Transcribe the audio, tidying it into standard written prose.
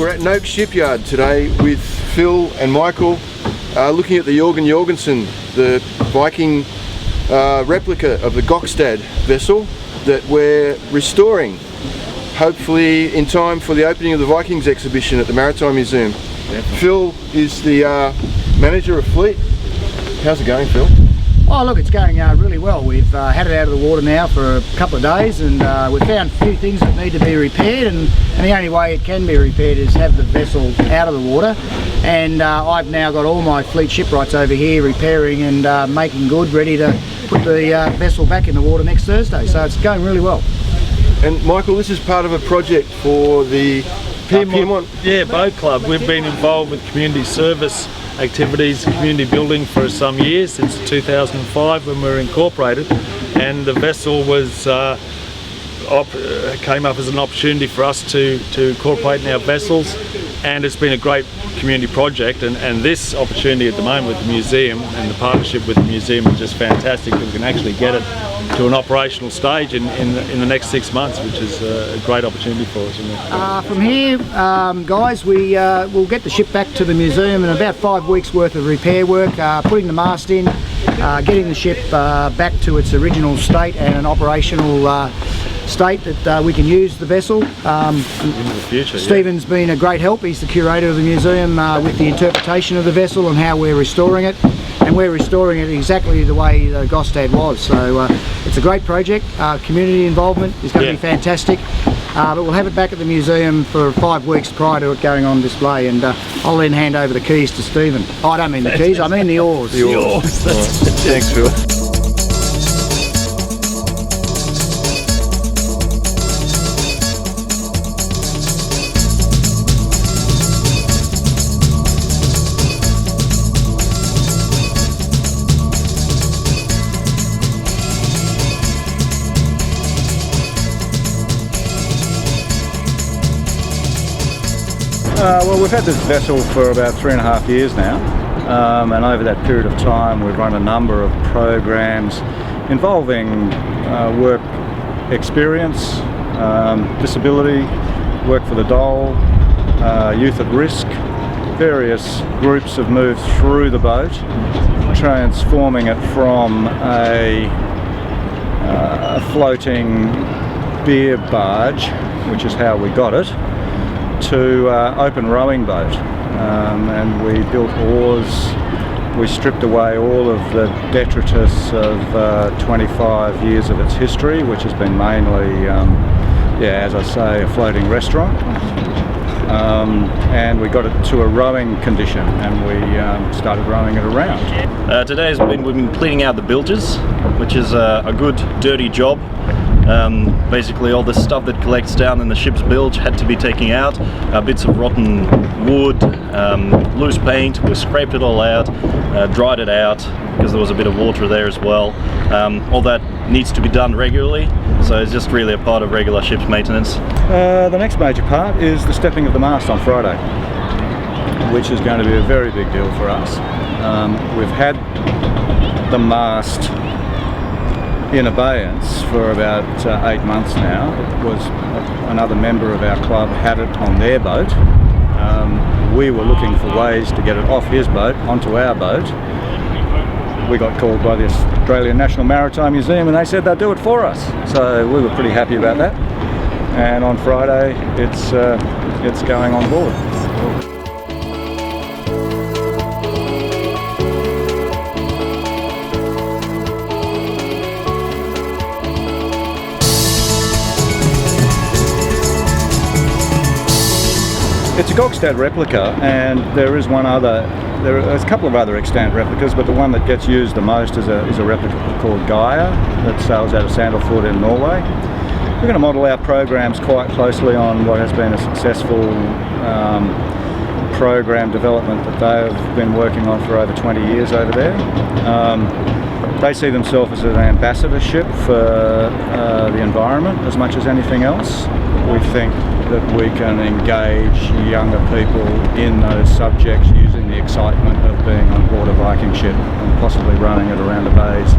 We're at Noak Shipyard today with Phil and Michael, looking at the Jorgen Jorgenson, the Viking replica of the Gokstad vessel that we're restoring, hopefully in time for the opening of the Vikings exhibition at the Maritime Museum. Phil is the manager of fleet. How's it going, Phil? Oh look, it's going really well. We've had it out of the water now for a couple of days, and we've found a few things that need to be repaired, and the only way it can be repaired is have the vessel out of the water. And I've now got all my fleet shipwrights over here repairing and making good, ready to put the vessel back in the water next Thursday, so it's going really well. And Michael, this is part of a project for the Piedmont Boat Club. We've been involved with community service activities, community building for some years, since 2005 when we were incorporated, and the vessel was came up as an opportunity for us to incorporate in our vessels, and it's been a great community project, and this opportunity at the moment with the museum and the partnership with the museum is just fantastic. We can actually get it to an operational stage in the next 6 months, which is a great opportunity for us. From here, guys, we'll get the ship back to the museum in about 5 weeks worth of repair work, putting the mast in, getting the ship back to its original state and an operational state that we can use the vessel. Into the future. Stephen's been a great help. He's the curator of the museum with the interpretation of the vessel and how we're restoring it, and we're restoring it exactly the way the Gokstad was. So it's a great project. Community involvement is going to be fantastic, but we'll have it back at the museum for 5 weeks prior to it going on display, and I'll then hand over the keys to Stephen. Oh, I don't mean the keys, I mean the oars. The oars. Thanks, Phil. Well, we've had this vessel for about 3.5 years now, and over that period of time we've run a number of programs involving work experience, disability, work for the dole, youth at risk. Various groups have moved through the boat, transforming it from a floating beer barge, which is how we got it, to open rowing boat, and we built oars. We stripped away all of the detritus of 25 years of its history, which has been mainly, as I say, a floating restaurant, and we got it to a rowing condition, and we started rowing it around. Today we've been cleaning out the bilges, which is a good dirty job. Basically all the stuff that collects down in the ship's bilge had to be taken out, bits of rotten wood, loose paint. We scraped it all out, dried it out because there was a bit of water there as well. All that needs to be done regularly, so it's just really a part of regular ship's maintenance. The next major part is the stepping of the mast on Friday, which is going to be a very big deal for us. We've had the mast in abeyance for about 8 months now. It was another member of our club had it on their boat. We were looking for ways to get it off his boat onto our boat. We got called by the Australian National Maritime Museum, and they said they'd do it for us. So we were pretty happy about that. And on Friday, it's going on board. It's a Gokstad replica, and there's a couple of other extant replicas, but the one that gets used the most is a replica called Gaia that sails out of Sandalford in Norway. We're going to model our programs quite closely on what has been a successful program development that they've been working on for over 20 years over there. They see themselves as an ambassadorship for the environment as much as anything else. We think that we can engage younger people in those subjects using the excitement of being on board a Viking ship and possibly running it around the bays.